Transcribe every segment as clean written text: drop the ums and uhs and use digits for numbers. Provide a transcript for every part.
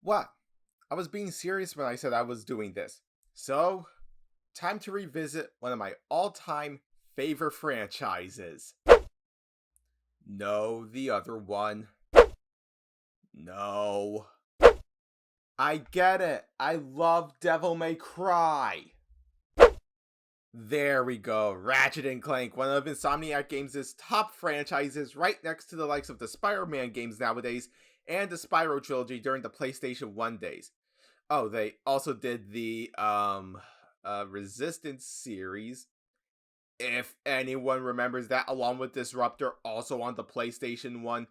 What? I was being serious when I said I was doing this. So, time to revisit one of my all-time favorite franchises. No, the other one. No. I get it. I love Devil May Cry. There we go. Ratchet Clank, one of Insomniac Games' top franchises, right next to the likes of the Spider-Man games nowadays and the Spyro trilogy during the PlayStation 1 days. Oh, they also did the Resistance series, if anyone remembers that, along with Disruptor, also on the PlayStation 1.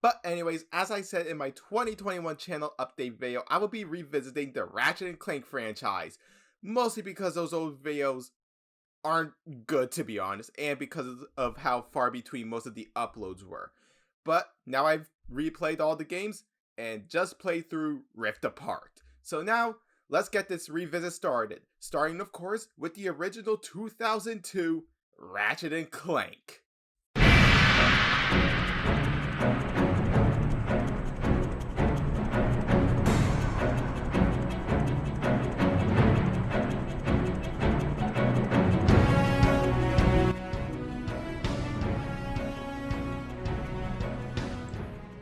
But anyways, as I said in my 2021 channel update video, I will be revisiting the Ratchet & Clank franchise, mostly because those old videos aren't good, to be honest, and because of how far between most of the uploads were. But now I've replayed all the games and just played through Rift Apart. So now, let's get this revisit started, starting of course with the original 2002 Ratchet & Clank.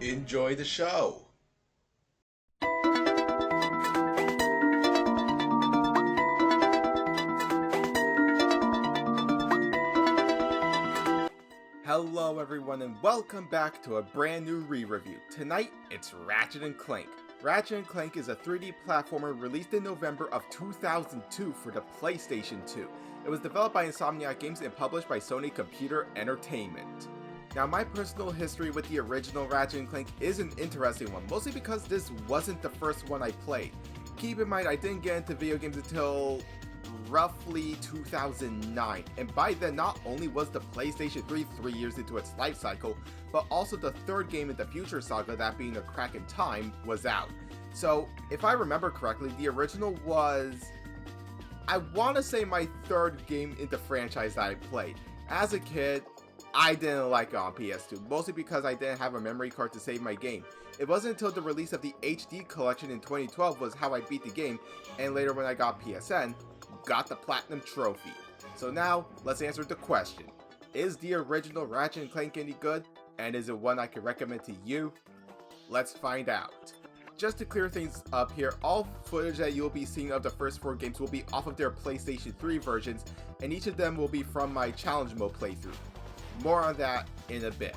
Enjoy the show. Hello everyone and welcome back to a brand new re-review. Tonight, it's Ratchet & Clank. Ratchet & Clank is a 3D platformer released in November of 2002 for the PlayStation 2. It was developed by Insomniac Games and published by Sony Computer Entertainment. Now, my personal history with the original Ratchet & Clank is an interesting one, mostly because this wasn't the first one I played. Keep in mind, I didn't get into video games until roughly 2009, and by then not only was the PlayStation 3 3 years into its life cycle, but also the third game in the Future Saga, that being A Crack in Time, was out. So, if I remember correctly, the original was, I want to say, my third game in the franchise that I played. As a kid, I didn't like it on PS2, mostly because I didn't have a memory card to save my game. It wasn't until the release of the HD collection in 2012 was how I beat the game, and later when I got PSN, got the Platinum Trophy. So now, let's answer the question. Is the original Ratchet & Clank any good? And is it one I can recommend to you? Let's find out. Just to clear things up here, all footage that you'll be seeing of the first 4 games will be off of their PlayStation 3 versions, and each of them will be from my challenge mode playthrough. More on that in a bit.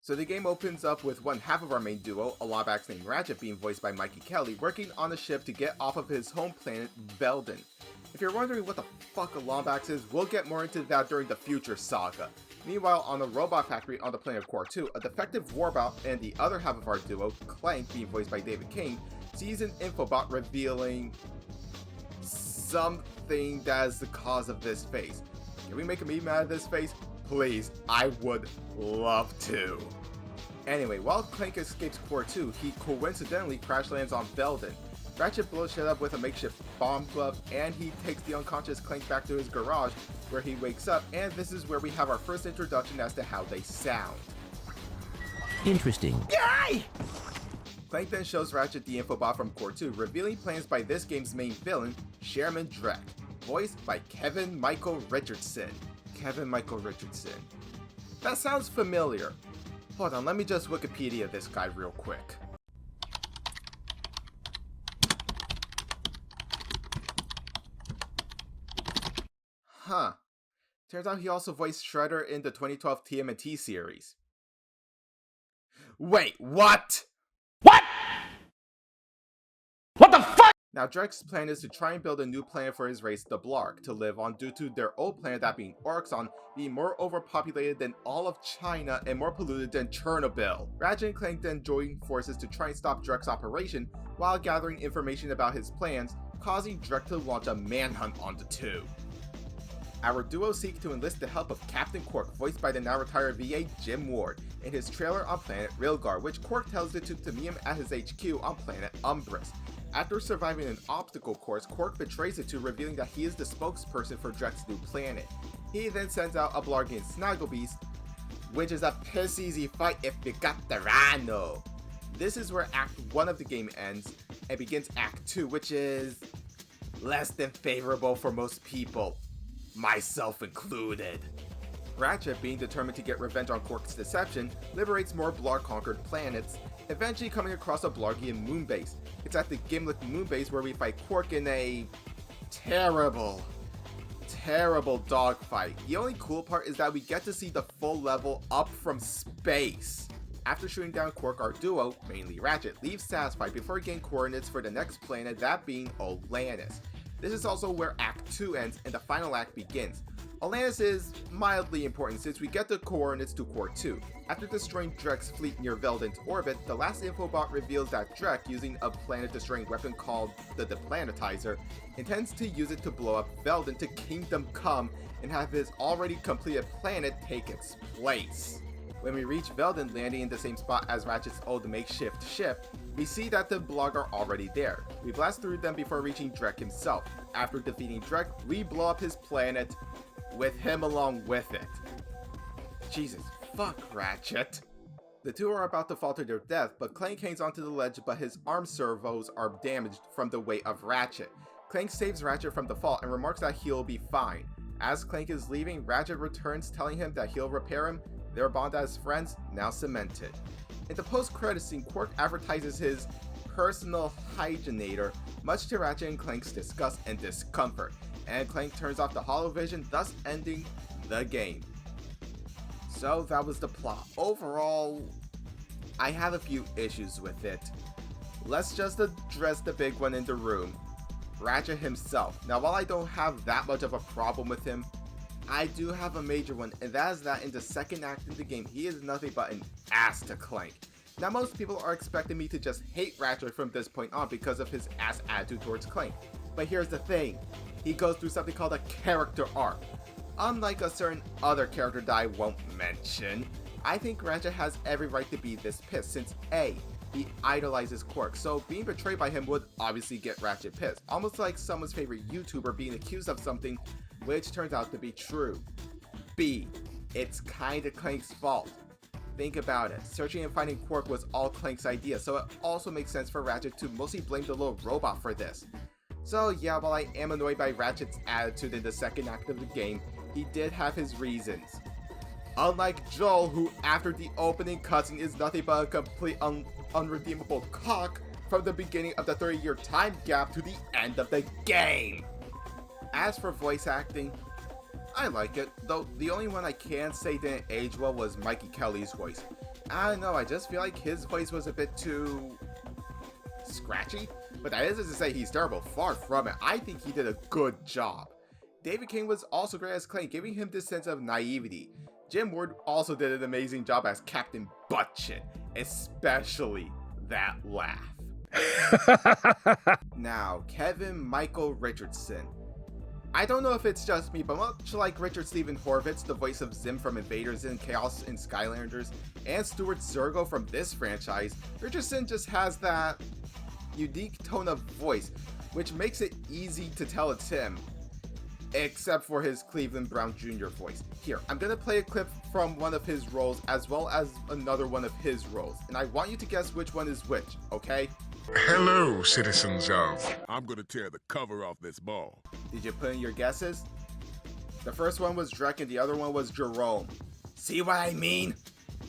So the game opens up with one half of our main duo, a Lombax named Ratchet, being voiced by Mikey Kelly, working on a ship to get off of his home planet, Veldin. If you're wondering what the fuck a Lombax is, we'll get more into that during the Future Saga. Meanwhile, on the robot factory on the planet of Core 2, a defective warbot and the other half of our duo, Clank, being voiced by David Kane, sees an infobot revealing something that is the cause of this phase. Can we make a meme out of this phase? Please, I would love to. Anyway, while Clank escapes Core 2, he coincidentally crash lands on Veldin. Ratchet blows shit up with a makeshift bomb glove, and he takes the unconscious Clank back to his garage, where he wakes up, and this is where we have our first introduction as to how they sound. Interesting. Yay! Clank then shows Ratchet the infobot from Core 2, revealing plans by this game's main villain, Sherman Drek, voiced by Kevin Michael Richardson. Kevin Michael Richardson. That sounds familiar. Hold on, let me just Wikipedia this guy real quick. Huh. Turns out he also voiced Shredder in the 2012 TMNT series. Wait, what? What? What the fuck? Now, Drek's plan is to try and build a new planet for his race, the Blarg, to live on due to their old planet, that being Orxon, being more overpopulated than all of China and more polluted than Chernobyl. Ratchet and Clank then join forces to try and stop Drek's operation while gathering information about his plans, causing Drek to launch a manhunt on the two. Our duo seek to enlist the help of Captain Quark, voiced by the now retired VA Jim Ward, in his trailer on planet Rilgar, which Quark tells it to meet him at his HQ on planet Umbris. After surviving an obstacle course, Quark betrays it to, revealing that he is the spokesperson for Drek's new planet. He then sends out a Blargian Snagglebeast, which is a piss easy fight if you got the Rhino. This is where Act 1 of the game ends and begins Act 2, which is less than favorable for most people, myself included. Ratchet, being determined to get revenge on Quark's deception, liberates more Blarg-conquered planets, eventually coming across a Blargian moonbase. It's at the Gimlick moonbase where we fight Quark in a terrible dogfight. The only cool part is that we get to see the full level up from space. After shooting down Quark, our duo, mainly Ratchet, leaves satisfied before we gain coordinates for the next planet, that being Olannis. This is also where Act 2 ends and the final act begins. Olannis is mildly important since we get the coordinates to Core 2. After destroying Drek's fleet near Veldon's orbit, the last infobot reveals that Drek, using a planet-destroying weapon called the Deplanetizer, intends to use it to blow up Veldon to Kingdom Come and have his already completed planet take its place. When we reach Veldon, landing in the same spot as Ratchet's old makeshift ship, we see that the Blarg are already there. We blast through them before reaching Drek himself. After defeating Drek, we blow up his planet, with him along with it. Jesus, fuck Ratchet. The two are about to fall to their death, but Clank hangs onto the ledge, but his arm servos are damaged from the weight of Ratchet. Clank saves Ratchet from the fall and remarks that he'll be fine. As Clank is leaving, Ratchet returns, telling him that he'll repair him. Their bond as friends now cemented. In the post-credits scene, Quark advertises his personal hygienator, much to Ratchet and Clank's disgust and discomfort, and Clank turns off the holovision, thus ending the game. So that was the plot. Overall, I have a few issues with it. Let's just address the big one in the room, Ratchet himself. Now, while I don't have that much of a problem with him, I do have a major one, and that is that in the second act of the game, he is nothing but an ass to Clank. Now, most people are expecting me to just hate Ratchet from this point on because of his ass attitude towards Clank. But here's the thing, he goes through something called a character arc. Unlike a certain other character that I won't mention, I think Ratchet has every right to be this pissed since A, he idolizes Quark, so being betrayed by him would obviously get Ratchet pissed, almost like someone's favorite YouTuber being accused of something which turns out to be true. B, it's kinda Clank's fault. Think about it, searching and finding Quark was all Clank's idea, so it also makes sense for Ratchet to mostly blame the little robot for this. So yeah, while I am annoyed by Ratchet's attitude in the second act of the game, he did have his reasons. Unlike Joel, who after the opening cutscene is nothing but a complete unredeemable cock from the beginning of the 30-year time gap to the end of the game. As for voice acting, I like it, though the only one I can say didn't age well was Mikey Kelly's voice. I don't know, I just feel like his voice was a bit too scratchy, but that isn't to say he's terrible, far from it. I think he did a good job. David King was also great as Clank, giving him this sense of naivety. Jim Ward also did an amazing job as Captain Buttchin, especially that laugh. Now, Kevin Michael Richardson. I don't know if it's just me, but much like Richard Stephen Horvitz, the voice of Zim from Invaders and Chaos in Skylanders, and Stuart Zergo from this franchise, Richardson just has that unique tone of voice, which makes it easy to tell it's him, except for his Cleveland Brown Jr. voice. Here, I'm gonna play a clip from one of his roles as well as another one of his roles, and I want you to guess which one is which, okay? Hello, citizens of... I'm gonna tear the cover off this ball. Did you put in your guesses? The first one was Drek and the other one was Jerome. See what I mean?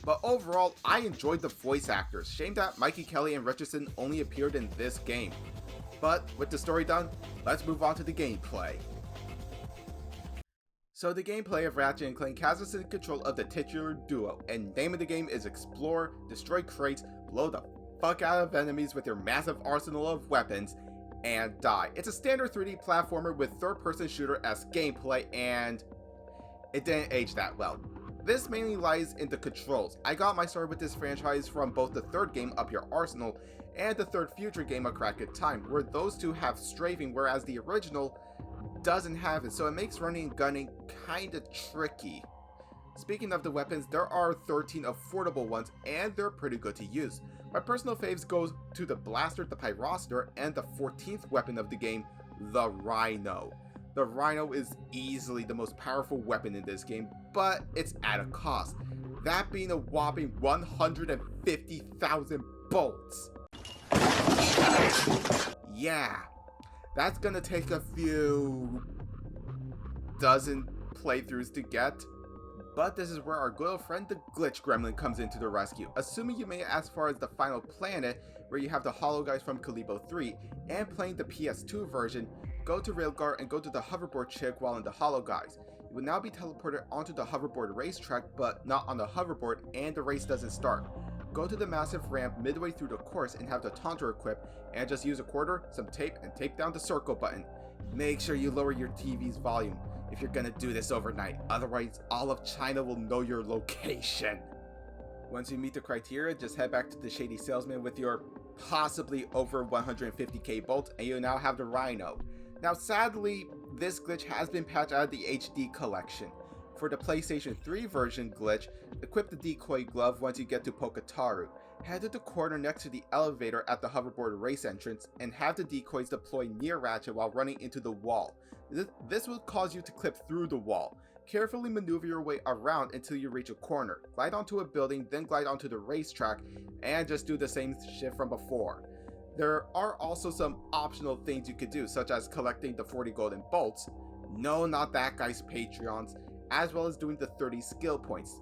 But overall, I enjoyed the voice actors. Shame that Mikey Kelly and Richardson only appeared in this game. But with the story done, let's move on to the gameplay. So the gameplay of Ratchet and Clank has us in control of the titular duo, and name of the game is explore, destroy crates, blow the fuck out of enemies with your massive arsenal of weapons, and die. It's a standard 3D platformer with third-person shooter as gameplay, and it didn't age that well. This mainly lies in the controls. I got my start with this franchise from both the third game, Up Your Arsenal, and the third future game, A Crack at Time, where those two have strafing, whereas the original doesn't have it, so it makes running and gunning kinda tricky. Speaking of the weapons, there are 13 affordable ones, and they're pretty good to use. My personal faves goes to the Blaster, the Pyroster, and the 14th weapon of the game, the Rhino. The Rhino is easily the most powerful weapon in this game, but it's at a cost. that being a whopping 150,000 bolts. Yeah, that's gonna take a few dozen playthroughs to get. But this is where our good old friend the Glitch Gremlin comes into the rescue. Assuming you made it as far as the final planet, where you have the Hollow Guys from Kalibo 3, and playing the PS2 version, go to Railguard and go to the hoverboard chick while in the Hollow Guys. You will now be teleported onto the hoverboard racetrack, but not on the hoverboard, and the race doesn't start. Go to the massive ramp midway through the course and have the taunter equipped, and just use a quarter, some tape, and tape down the circle button. Make sure you lower your TV's volume if you're gonna do this overnight, otherwise all of China will know your location. Once you meet the criteria, just head back to the Shady Salesman with your possibly over 150k bolts, and you now have the Rhino. Now sadly, this glitch has been patched out of the HD collection. For the PlayStation 3 version glitch, equip the decoy glove once you get to Pokataru. Head to the corner next to the elevator at the hoverboard race entrance, and have the decoys deploy near Ratchet while running into the wall. This will cause you to clip through the wall. Carefully maneuver your way around until you reach a corner. Glide onto a building, then glide onto the racetrack, and just do the same shit from before. There are also some optional things you could do, such as collecting the 40 golden bolts, no not that guy's Patreons, as well as doing the 30 skill points.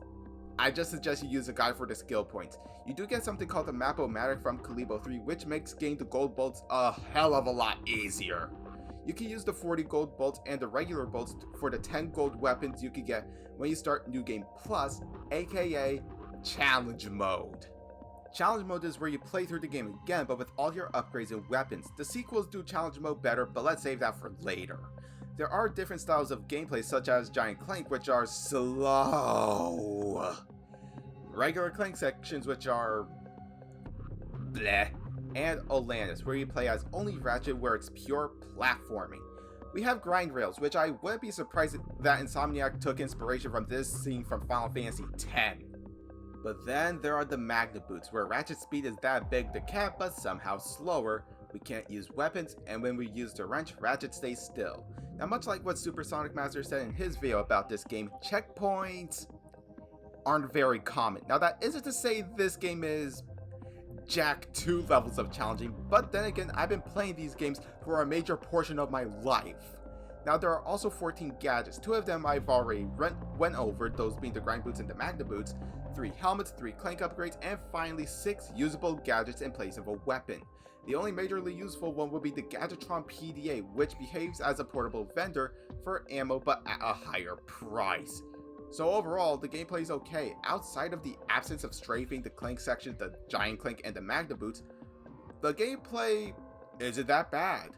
I just suggest you use a guide for the skill points. You do get something called the Map-O-Matic from Kalibo 3, which makes getting the gold bolts a hell of a lot easier. You can use the 40 gold bolts and the regular bolts for the 10 gold weapons you can get when you start New Game Plus, aka Challenge Mode. Challenge Mode is where you play through the game again, but with all your upgrades and weapons. The sequels do Challenge Mode better, but let's save that for later. There are different styles of gameplay, such as Giant Clank, which are slow. Regular Clank sections, which are bleh. And Olandis, where you play as only Ratchet, where it's pure platforming. We have Grind Rails, which I wouldn't be surprised that Insomniac took inspiration from this scene from Final Fantasy X. But then there are the Magna Boots, where Ratchet's speed is that big to cap, but somehow slower. We can't use weapons, and when we use the wrench, Ratchet stays still. Now, much like what Supersonic Master said in his video about this game, checkpoints aren't very common. Now, that isn't to say this game is Jack 2 levels of challenging, but then again, I've been playing these games for a major portion of my life. Now, there are also 14 gadgets. 2 of them I've already went over, those being the Grind Boots and the Magna Boots, 3 helmets, 3 Clank upgrades, and finally 6 usable gadgets in place of a weapon. The only majorly useful one will be the Gadgetron PDA, which behaves as a portable vendor for ammo but at a higher price. So overall, the gameplay is okay. Outside of the absence of strafing, the Clank section, the Giant Clank, and the Magna Boots, the gameplay isn't that bad.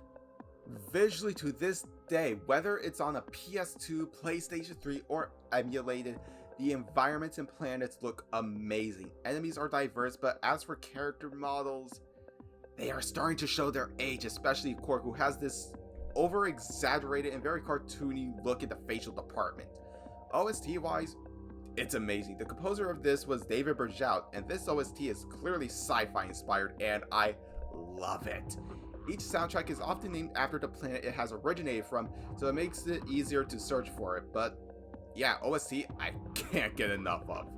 Visually to this day, whether it's on a PS2, PlayStation 3, or emulated, the environments and planets look amazing. Enemies are diverse, but as for character models, they are starting to show their age, especially Korg, who has this over-exaggerated and very cartoony look in the facial department. OST-wise, it's amazing. The composer of this was David Berjout, and this OST is clearly sci-fi inspired, and I love it. Each soundtrack is often named after the planet it has originated from, so it makes it easier to search for it, but yeah, OST I can't get enough of.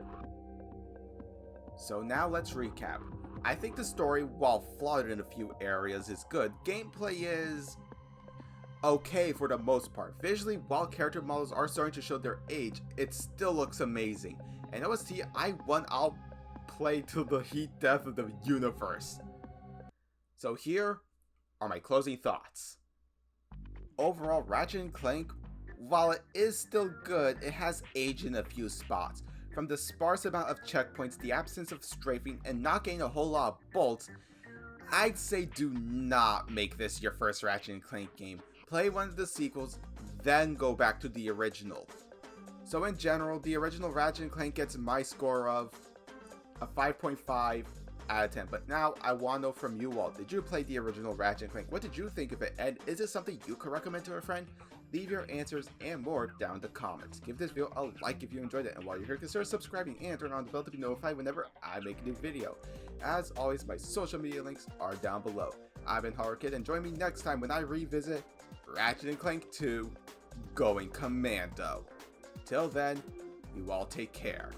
So now let's recap. I think the story, while flawed in a few areas, is good. Gameplay is okay for the most part. Visually, while character models are starting to show their age, it still looks amazing. And OST, I'll play to the heat death of the universe. So here are my closing thoughts. Overall, Ratchet & Clank, while it is still good, it has aged in a few spots. From the sparse amount of checkpoints, the absence of strafing, and not getting a whole lot of bolts, I'd say do not make this your first Ratchet & Clank game. Play one of the sequels, then go back to the original. So in general, the original Ratchet & Clank gets my score of a 5.5 out of 10. But now I want to know from you all, did you play the original Ratchet & Clank? What did you think of it? And is it something you could recommend to a friend? Leave your answers and more down in the comments. Give this video a like if you enjoyed it, and while you're here, consider subscribing and turn on the bell to be notified whenever I make a new video. As always, my social media links are down below. I've been HorrorKid, and join me next time when I revisit Ratchet & Clank 2 Going Commando. Till then, you all take care.